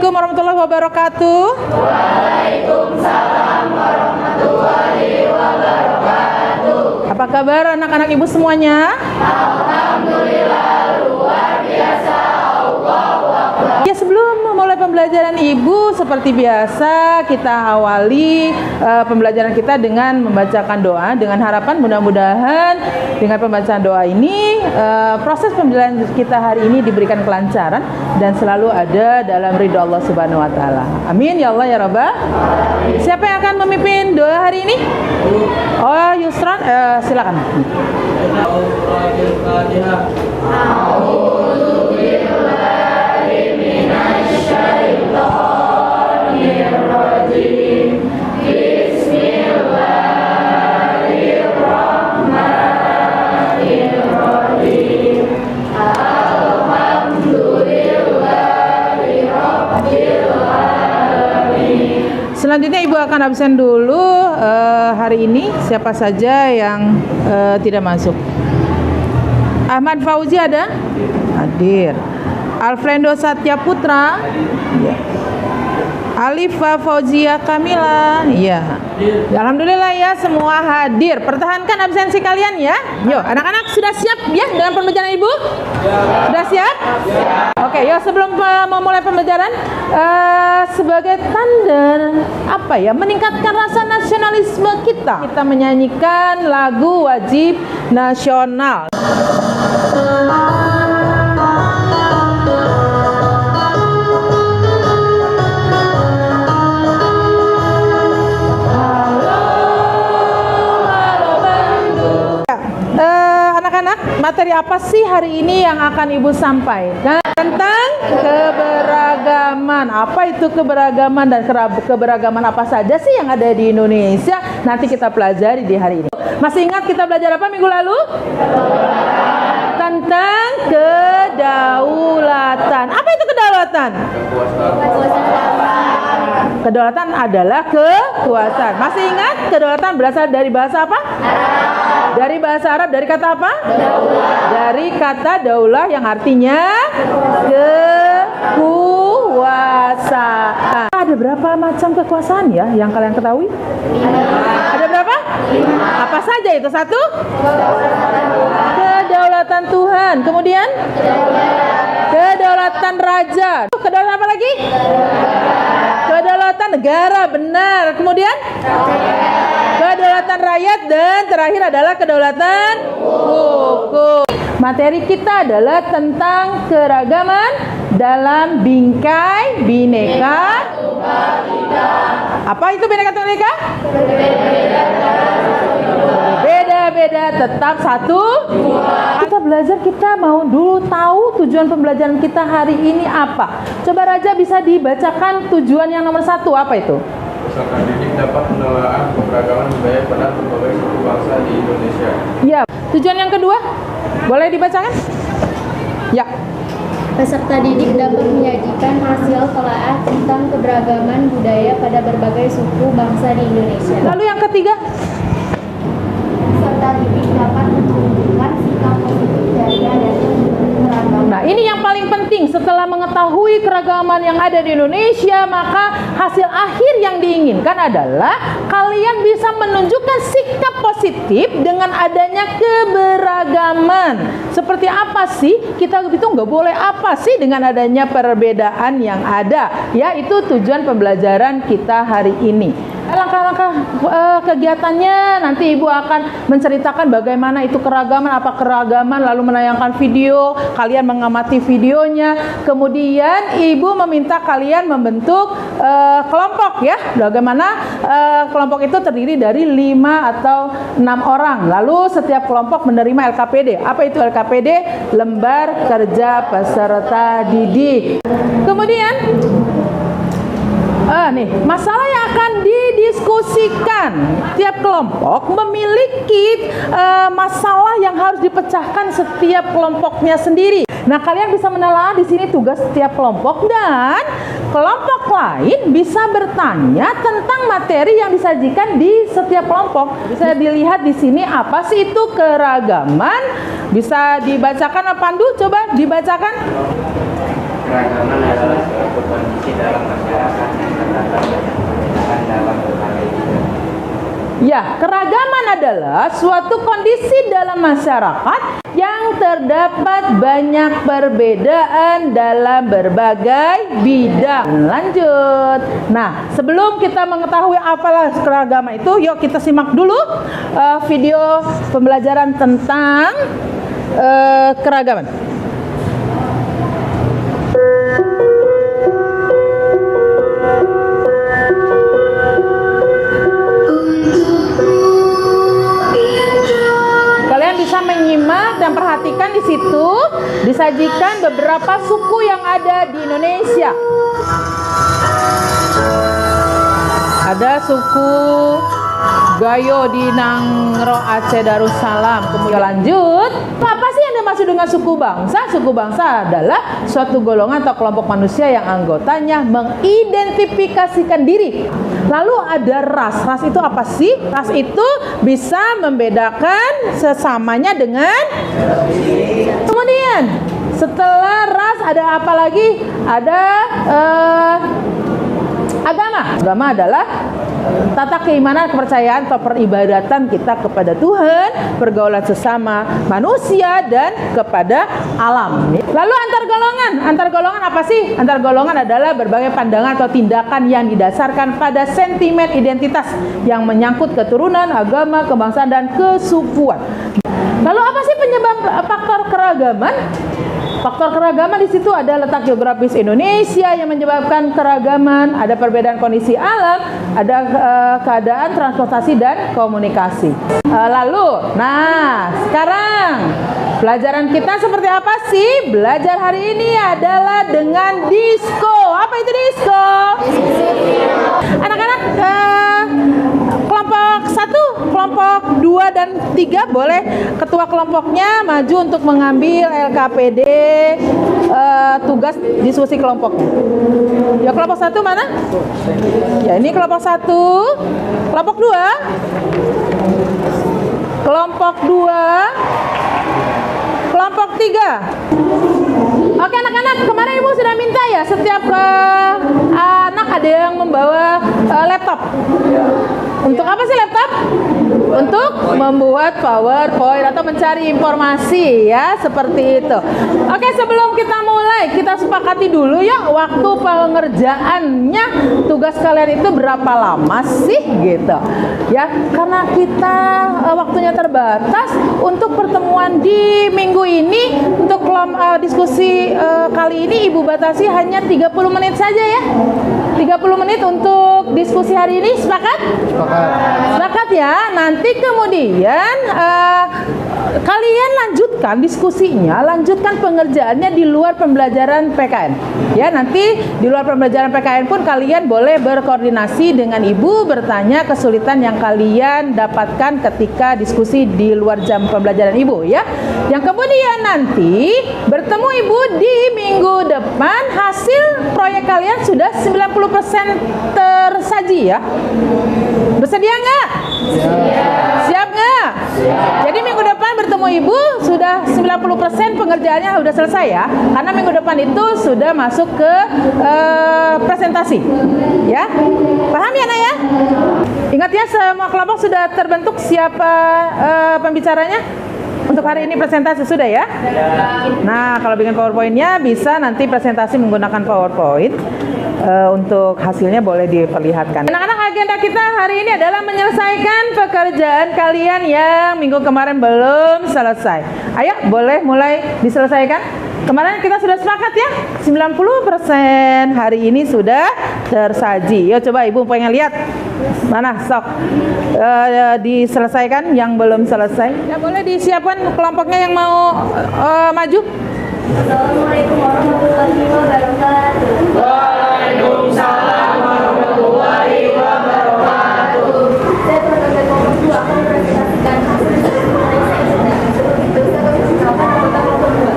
Assalamualaikum warahmatullahi wabarakatuh. Waalaikumsalam warahmatullahi wabarakatuh. Apa kabar anak-anak ibu semuanya? Alhamdulillah luar biasa. Allahu Akbar. Ya, sebelum memulai pembelajaran ibu seperti biasa kita awali pembelajaran kita dengan membacakan doa dengan harapan mudah-mudahan dengan pembacaan doa ini proses pembelajaran kita hari ini diberikan kelancaran dan selalu ada dalam ridho Allah Subhanahu wa taala. Amin ya Allah ya Rabbal. Siapa yang akan memimpin doa hari ini? Oh, Yusran, silakan. Selanjutnya ibu akan absen dulu hari ini. Siapa saja yang tidak masuk? Ahmad Fauzi ada? Hadir. Alfrendo Satya Putra? Ya. Alifa Fauzia Kamila? Ya. Alhamdulillah ya, semua hadir. Pertahankan absensi kalian ya. Yuk, anak-anak sudah siap ya dengan pembelajaran ibu? Sudah siap? Oke, yuk sebelum memulai pembelajaran sebagai tanda apa ya, meningkatkan rasa nasionalisme kita menyanyikan lagu wajib nasional. Anak-anak, materi apa sih hari ini yang akan ibu sampaikan? Tentang keberagaman. Apa itu keberagaman dan keberagaman apa saja sih yang ada di Indonesia? Nanti kita pelajari di hari ini. Masih ingat kita belajar apa minggu lalu? Tentang kedaulatan. Apa itu kedaulatan? Kedaulatan adalah kekuasaan. Masih ingat kedaulatan berasal dari bahasa apa? Dari bahasa Arab, dari kata apa? Daulah. Dari kata daulah yang artinya kekuasaan. Ada berapa macam kekuasaan ya yang kalian ketahui? 5. Ada berapa? 5. Apa saja itu? 1? Kedaulatan Tuhan. Kemudian? Kedaulatan raja. Kedaulatan apa lagi? Kedaulatan negara, benar. Kemudian? Kedaulatan rakyat, dan terakhir adalah kedaulatan hukum. Materi kita adalah tentang keragaman dalam bingkai bineka. Apa itu bineka tunggal ika? Beda-beda tetap satu. Kita belajar, kita mau dulu tahu tujuan pembelajaran kita hari ini apa. Coba Raja bisa dibacakan tujuan yang nomor 1, apa itu? Peserta didik dapat menelaah keberagaman budaya pada berbagai suku bangsa di Indonesia. Ya, tujuan yang kedua boleh dibacakan? Ya. Peserta didik dapat menyajikan hasil telaah tentang keberagaman budaya pada berbagai suku bangsa di Indonesia. Lalu yang ketiga? Peserta didik dapat menunjukkan sikap positif dari adanya keragaman. Nah, ini yang paling penting. Setelah mengetahui keragaman yang ada di Indonesia, maka hasil akhir yang diinginkan adalah kalian bisa menunjukkan sikap positif dengan adanya keberagaman. Seperti apa sih? Kita itu nggak boleh apa sih dengan adanya perbedaan yang ada. Ya, itu tujuan pembelajaran kita hari ini. Langkah-langkah kegiatannya nanti ibu akan menceritakan bagaimana itu keragaman, apa keragaman, lalu menayangkan video, kalian mengamati videonya, kemudian ibu meminta kalian membentuk kelompok ya. Bagaimana kelompok itu terdiri dari 5 atau 6 orang, lalu setiap kelompok menerima LKPD. Apa itu LKPD? Lembar Kerja Peserta Didik. Kemudian nih, masalah yang akan didiskusikan. Tiap kelompok memiliki masalah yang harus dipecahkan setiap kelompoknya sendiri. Nah, kalian bisa menelaah di sini tugas setiap kelompok, dan kelompok lain bisa bertanya tentang materi yang disajikan di setiap kelompok. Bisa dilihat di sini apa sih itu keragaman. Bisa dibacakan, Pandu, coba dibacakan. Keragaman adalah suatu kondisi dalam masyarakat yang terdapat banyak perbedaan dalam berbagai bidang. Ya, keragaman adalah suatu kondisi dalam masyarakat yang terdapat banyak perbedaan dalam berbagai bidang. Lanjut. Nah, sebelum kita mengetahui apalah keragaman itu, yuk kita simak dulu video pembelajaran tentang keragaman. Kalian bisa menyimak dan perhatikan di situ disajikan beberapa suku yang ada di Indonesia. Ada suku Gayo di Nangro Aceh Darussalam. Kemudian lanjut, apa sih yang dimaksud dengan suku bangsa? Suku bangsa adalah suatu golongan atau kelompok manusia yang anggotanya mengidentifikasikan diri. Lalu ada ras. Ras itu apa sih? Ras itu bisa membedakan sesamanya dengan. Kemudian setelah ras ada apa lagi? Ada agama. Agama adalah tata keimanan, kepercayaan atau peribadatan kita kepada Tuhan, pergaulan sesama manusia dan kepada alam. Lalu antar golongan. Antar golongan apa sih? Antar golongan adalah berbagai pandangan atau tindakan yang didasarkan pada sentimen identitas yang menyangkut keturunan, agama, kebangsaan dan kesukuan. Lalu apa sih penyebab faktor keragaman? Faktor keragaman di situ ada letak geografis Indonesia yang menyebabkan keragaman, ada perbedaan kondisi alam, ada keadaan transportasi dan komunikasi. Lalu, nah sekarang pelajaran kita seperti apa sih? Belajar hari ini adalah dengan disko. Apa itu disko? Anak-anak kelompok 1, kelompok 2 dan 3 boleh ketua kelompoknya maju untuk mengambil LKPD tugas diskusi kelompoknya. Ya kelompok 1 mana? Ya ini kelompok 1, kelompok 2, kelompok 2, kelompok 3. Oke anak-anak, kemarin ibu sudah minta ya setiap anak ada yang membawa laptop. Untuk apa sih laptop? Untuk membuat PowerPoint atau mencari informasi ya, seperti itu. Oke, sebelum kita mulai, kita sepakati dulu ya waktu pengerjaannya tugas kalian itu berapa lama sih gitu. Ya, karena kita waktunya terbatas untuk pertemuan di minggu ini untuk diskusi kali ini Ibu batasi hanya 30 menit saja ya. 30 menit untuk diskusi hari ini, sepakat? Sepakat ya. Nanti kemudian kalian lanjutkan diskusinya, lanjutkan pengerjaannya di luar pembelajaran PKN. Ya, nanti di luar pembelajaran PKN pun kalian boleh berkoordinasi dengan ibu, bertanya kesulitan yang kalian dapatkan ketika diskusi di luar jam pembelajaran ibu ya. Yang kemudian nanti bertemu ibu di minggu depan, hasil proyek kalian sudah 90% tersaji ya. Bersedia nggak? Siap nggak? Jadi minggu depan bertemu ibu sudah 90% pengerjaannya sudah selesai ya. Karena minggu depan itu sudah masuk ke presentasi. Ya, paham ya Nak ya? Ingat ya, semua kelompok sudah terbentuk. Siapa pembicaranya? Untuk hari ini presentasi sudah ya? Nah, kalau bikin PowerPoint-nya bisa nanti presentasi menggunakan PowerPoint. Untuk hasilnya boleh diperlihatkan. Anak-anak, agenda kita hari ini adalah menyelesaikan pekerjaan kalian yang minggu kemarin belum selesai. Ayo, boleh mulai diselesaikan. Kemarin kita sudah sepakat ya, 90% hari ini sudah tersaji. Yuk coba ibu pengen lihat. Mana sok diselesaikan yang belum selesai. Ya boleh disiapkan kelompoknya yang mau maju. Assalamualaikum warahmatullahi wabarakatuh. Waalaikumsalam warahmatullahi wabarakatuh. Saya program kelompok 2 akan mempresentasikan hasil mengenai sains dan sebelum itu saya akan memperkenalkan anggota kelompok 2.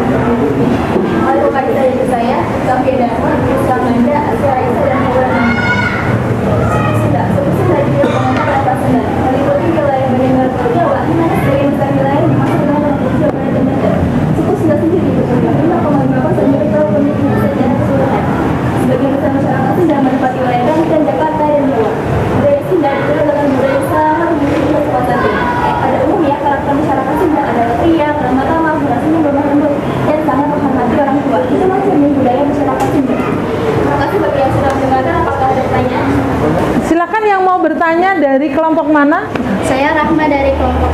Halo Pak saya, Kafia Dharma, Samanda, Asyaisa dan Maulana. Sebelum lagi pengenal atas sendiri. Meliputi wilayah Bandar Jawa, di mana sebagian besar wilayah dimasuk dalam provinsi Jawa Barat dan Banten. Suku Sunda sendiri berjumlah 5,5% dari kalau pemilik sejarah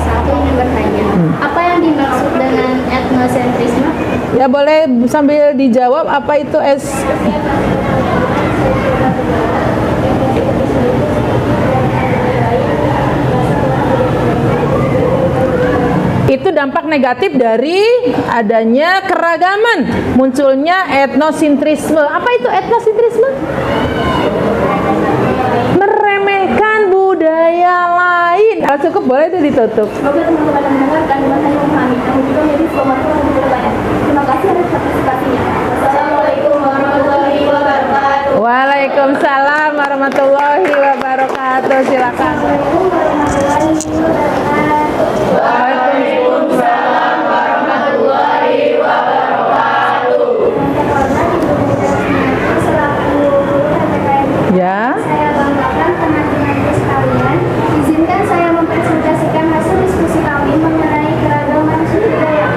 Aku ingin bertanya, apa yang dimaksud dengan etnosentrisme? Ya boleh sambil dijawab apa itu itu dampak negatif dari adanya keragaman, munculnya etnosentrisme. Apa itu etnosentrisme? Meremehkan budaya lain. Kalau cukup boleh itu ditutup. Semoga teman-teman mendengarkan dan hanya memahami, namun juga menjadi informasi yang terbanyak. Terima kasih atas partisipasinya. Assalamualaikum warahmatullahi wabarakatuh. Waalaikumsalam warahmatullahi wabarakatuh. Silakan. Assalamualaikum warahmatullahi wabarakatuh. Waalaikumsalam warahmatullahi wabarakatuh. Ya. Saya banggakan teman-temanku sekalian. Izinkan saya mempresentasikan hasil diskusi kami mengenai keragaman suku Dayak.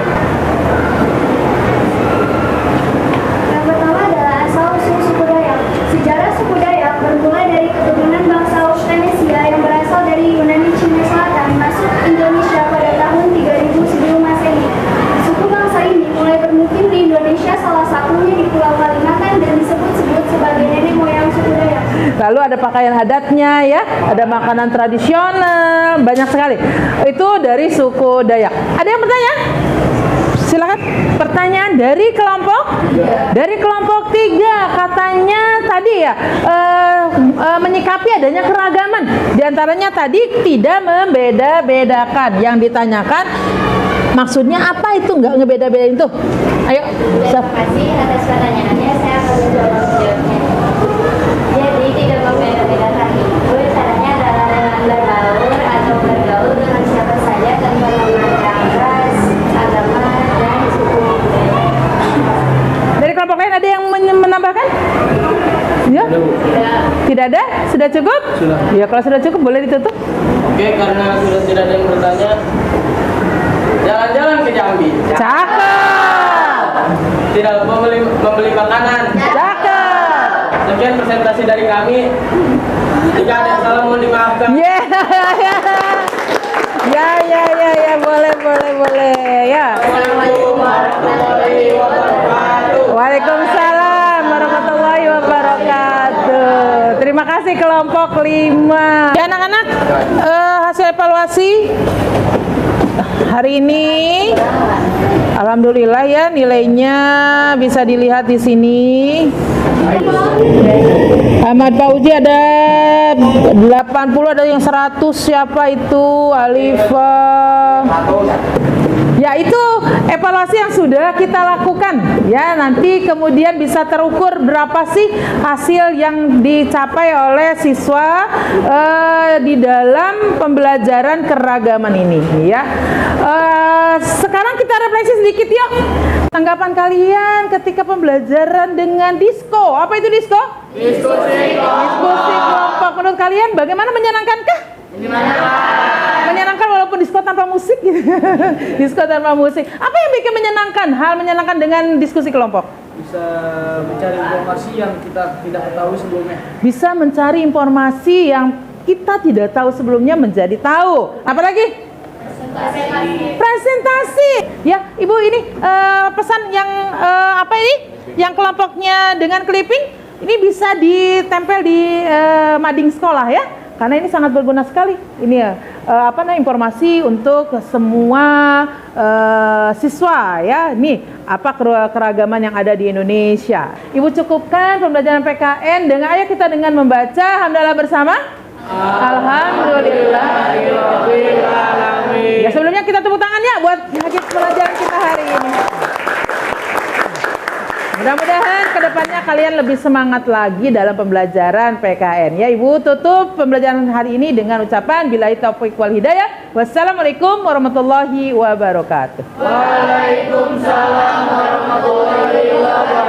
Yang pertama adalah asal-usul suku Dayak. Sejarah suku Dayak bermula dari keturunan bangsa Austronesia yang berasal dari Yunani Cina Selatan masuk Indonesia pada tahun 3000 sebelum Masehi. Suku bangsa ini mulai bermukim di Indonesia, salah satunya di Pulau Kalimantan dan disebut-sebut sebagai nenek moyang suku Dayak. Lalu ada pakaian adatnya ya, ada makanan tradisional, banyak sekali. Itu dari suku Dayak. Ada yang bertanya? Silakan. Pertanyaan dari kelompok? Dari kelompok 3 katanya tadi ya menyikapi adanya keragaman. Di antaranya tadi tidak membeda-bedakan. Yang ditanyakan maksudnya apa itu nggak ngebeda-bedain tuh? Ayo. Terima kasih atas pertanyaannya, saya akan menjawabnya. Jadi tidak membeda-bedakan itu caranya adalah dengan berbaur atau bergaul dengan siapa saja tanpa memandang ras, agama, dan suku budaya. Dari kelompok lain ada yang menambahkan? Ya? Tidak ada? Sudah cukup? Sudah. Ya kalau sudah cukup boleh ditutup. Oke, karena sudah tidak ada yang bertanya, jalan-jalan ke Jambi. Cakep. Tidak membeli makanan. Cakep. Sekian presentasi dari kami. Jika ada yang salah mohon dimaafkan. Ya, ya, boleh, ya. Assalamualaikum warahmatullahi wabarakatuh. Waalaikumsalam warahmatullahi wabarakatuh. Terima kasih kelompok 5. Ya anak-anak, hasil evaluasi hari ini, alhamdulillah ya nilainya bisa dilihat di sini. Ahmad Fauzi ada 80, ada yang 100. Siapa itu? Alifah. Ya itu evaluasi yang sudah kita lakukan ya, nanti kemudian bisa terukur berapa sih hasil yang dicapai oleh siswa di dalam pembelajaran keragaman ini ya. Sekarang kita refleksi sedikit yuk, tanggapan kalian ketika pembelajaran dengan disko. Apa itu disko? Diskusi kelompok. Menurut kalian bagaimana, menyenangkankah? Menyenangkan walaupun disko tanpa musik gitu. Disko tanpa musik. Apa yang bikin menyenangkan? Hal menyenangkan dengan diskusi kelompok? Bisa mencari informasi yang kita tidak ketahui sebelumnya. Bisa mencari informasi yang kita tidak tahu sebelumnya menjadi tahu. Apalagi? Presentasi. Ya, Ibu ini pesan yang apa ini? Yang kelompoknya dengan clipping ini bisa ditempel di mading sekolah ya. Karena ini sangat berguna sekali. Ini ya informasi untuk semua siswa ya. Nih, apa keragaman yang ada di Indonesia. Ibu cukupkan pembelajaran PKN dengan ayo kita dengan membaca hamdalah bersama. Alhamdulillah. Ya, sebelumnya kita tepuk tangan ya buat hasil pelajaran kita hari ini. Mudah-mudahan kedepannya kalian lebih semangat lagi dalam pembelajaran PKN. Ya Ibu tutup pembelajaran hari ini dengan ucapan billahi taufiq wal hidayah. Wassalamualaikum warahmatullahi wabarakatuh. Waalaikumsalam warahmatullahi wabarakatuh.